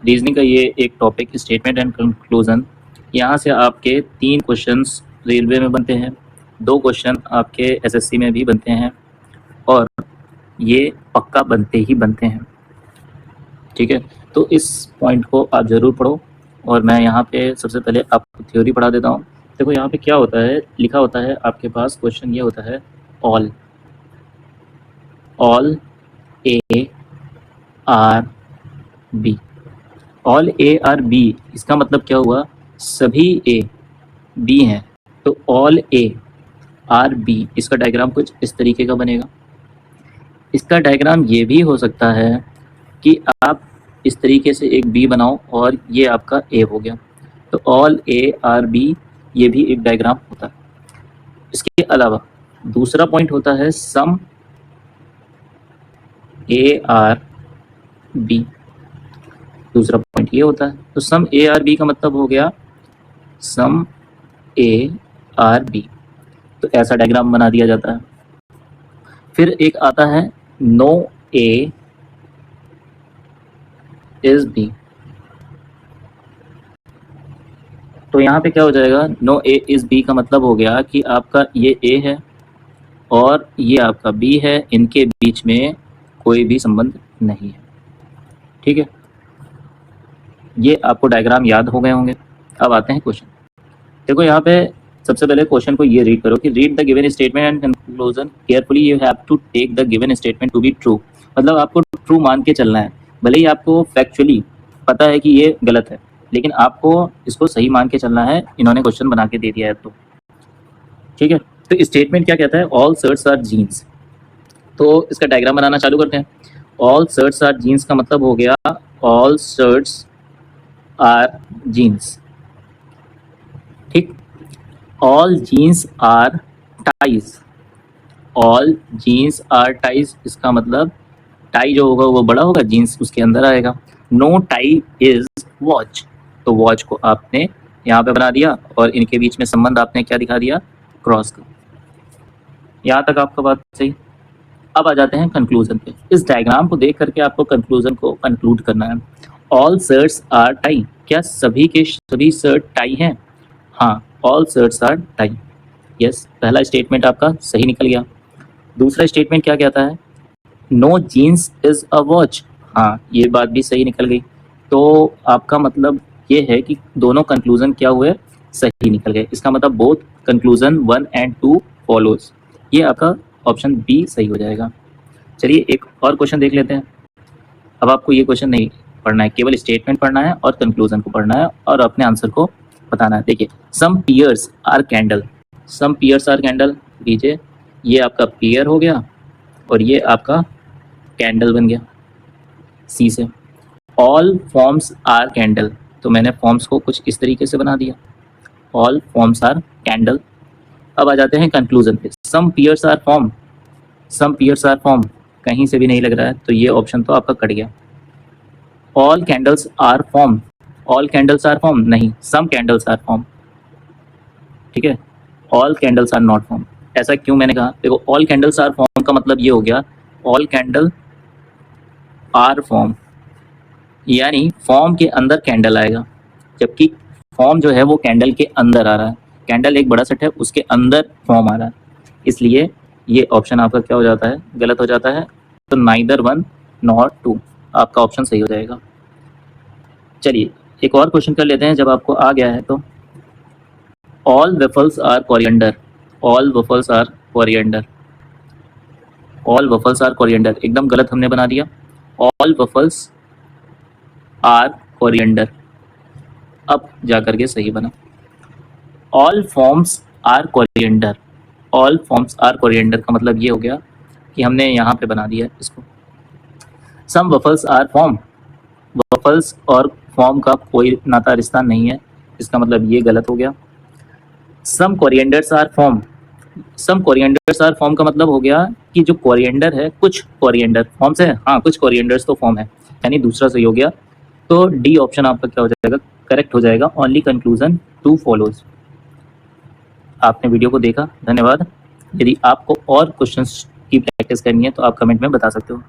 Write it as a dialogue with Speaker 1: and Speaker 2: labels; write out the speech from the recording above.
Speaker 1: Reasoning का ये एक टॉपिक स्टेटमेंट एंड कंक्लूजन। यहाँ से आपके 3 क्वेश्चंस रेलवे में बनते हैं, 2 क्वेश्चन आपके एसएससी में भी बनते हैं और ये पक्का बनते ही बनते हैं। ठीक है, तो इस पॉइंट को आप ज़रूर पढ़ो। और मैं यहाँ पे सबसे पहले आपको थ्योरी पढ़ा देता हूँ। देखो यहाँ पे क्या होता है, लिखा होता है आपके पास, क्वेश्चन ये होता है all A are B. All A are B, इसका मतलब क्या हुआ, सभी ए बी हैं, तो ऑल ए आर बी। इसका डायग्राम कुछ इस तरीके का बनेगा। इसका डायग्राम ये भी हो सकता है कि आप इस तरीके से एक बी बनाओ और ये आपका ए हो गया, तो ऑल ए आर बी, ये भी एक डायग्राम होता है। इसके अलावा दूसरा पॉइंट होता है सम ए आर बी। दूसरा पॉइंट ये होता है, तो सम ए आर बी का मतलब हो गया सम ए आर बी, तो ऐसा डायग्राम बना दिया जाता है। फिर एक आता है नो ए इज बी, तो यहाँ पे क्या हो जाएगा, नो ए इज बी का मतलब हो गया कि आपका ये ए है और ये आपका बी है, इनके बीच में कोई भी संबंध नहीं है। ठीक है, ये आपको डायग्राम याद हो गए होंगे। अब आते हैं क्वेश्चन। देखो यहाँ पे सबसे पहले क्वेश्चन को ये रीड करो कि read the given statement and conclusion carefully, you have to take the given statement to be true. मतलब आपको ट्रू मान के चलना है, भले ही आपको फैक्चुअली पता है कि ये गलत है, लेकिन आपको इसको सही मान के चलना है। इन्होंने क्वेश्चन बना के दे दिया है तो ठीक है। तो स्टेटमेंट क्या कहता है, ऑल शर्ट्स आर जीन्स। तो इसका डायग्राम बनाना चालू करते हैं। ऑल शर्ट्स आर जीन्स का मतलब हो गया ऑल शर्ट्स आर जीन्स। ठीक, all jeans are ties. All jeans are ties, इसका मतलब टाई जो होगा वो बड़ा होगा, जीन्स उसके अंदर आएगा। नो टाई इज वॉच, तो वॉच को आपने यहाँ पे बना दिया और इनके बीच में संबंध आपने क्या दिखा दिया, क्रॉस का। यहाँ तक आपका बात सही। अब आ जाते हैं कंक्लूजन पे। इस डायग्राम को देख करके आपको कंक्लूजन को कंक्लूड करना है। ऑल शर्ट्स आर टाई, क्या सभी के सभी शर्ट टाई हैं? हाँ, all shirts are tie. Yes, पहला स्टेटमेंट आपका सही निकल गया। दूसरा स्टेटमेंट क्या कहता है, no jeans is a watch. हाँ, ये बात भी सही निकल गई। तो आपका मतलब ये है कि दोनों कंक्लूजन क्या हुए, सही निकल गए। इसका मतलब बोथ कंक्लूजन 1 and 2 फॉलोज। ये आपका ऑप्शन बी सही हो जाएगा। चलिए एक और क्वेश्चन देख लेते हैं। अब आपको ये क्वेश्चन नहीं पढ़ना है, केवल स्टेटमेंट पढ़ना है और कंक्लूजन को पढ़ना है और अपने आंसर को बताना है। देखिए, some pears are candle. Some pears are candle लीजिए, ये आपका पियर हो गया और ये आपका कैंडल बन गया सी से। ऑल फॉर्म्स आर कैंडल, तो मैंने फॉर्म्स को कुछ इस तरीके से बना दिया, ऑल फॉर्म्स आर कैंडल। अब आ जाते हैं कंक्लूजन पे। Some pears are form, some pears are form कहीं से भी नहीं लग रहा है, तो ये ऑप्शन तो आपका कट गया। All candles are form, all candles are form नहीं, सम कैंडल्स आर फॉर्म। ठीक है, all candles are not form. ऐसा क्यों मैंने कहा, देखो ऑल कैंडल्स आर फॉर्म का मतलब ये हो गया ऑल कैंडल आर फॉर्म, यानी फॉर्म के अंदर कैंडल आएगा, जबकि फॉर्म जो है वो कैंडल के अंदर आ रहा है। कैंडल एक बड़ा सेट है, उसके अंदर फॉर्म आ रहा है, इसलिए ये ऑप्शन आपका क्या हो जाता है, गलत हो जाता है। तो नाइदर 1 नॉट 2 आपका ऑप्शन सही हो जाएगा। चलिए एक और क्वेश्चन कर लेते हैं जब आपको आ गया है तो। All waffles are coriander, all waffles are coriander, all waffles are coriander एकदम गलत हमने बना दिया। ऑल वफल्स आर कोरिएंडर, अब जाकर के सही बना। All forms are coriander, all forms are coriander का मतलब ये हो गया कि हमने यहाँ पे बना दिया इसको। सम वफल्स आर फॉर्म, वफल्स और फॉर्म का कोई नाता रिश्ता नहीं है, इसका मतलब ये गलत हो गया। Some corianders are form, some corianders are form का मतलब हो गया कि जो कोरिएंडर है, कुछ कोरिएंडर फॉर्म्स है, हाँ कुछ कोरिएंडर्स तो फॉर्म है, यानी दूसरा सही हो गया। तो डी ऑप्शन आपका क्या हो जाएगा, करेक्ट हो जाएगा। Only conclusion 2 follows. आपने वीडियो को देखा, धन्यवाद। यदि आपको और क्वेश्चंस की प्रैक्टिस करनी है तो आप कमेंट में बता सकते हो।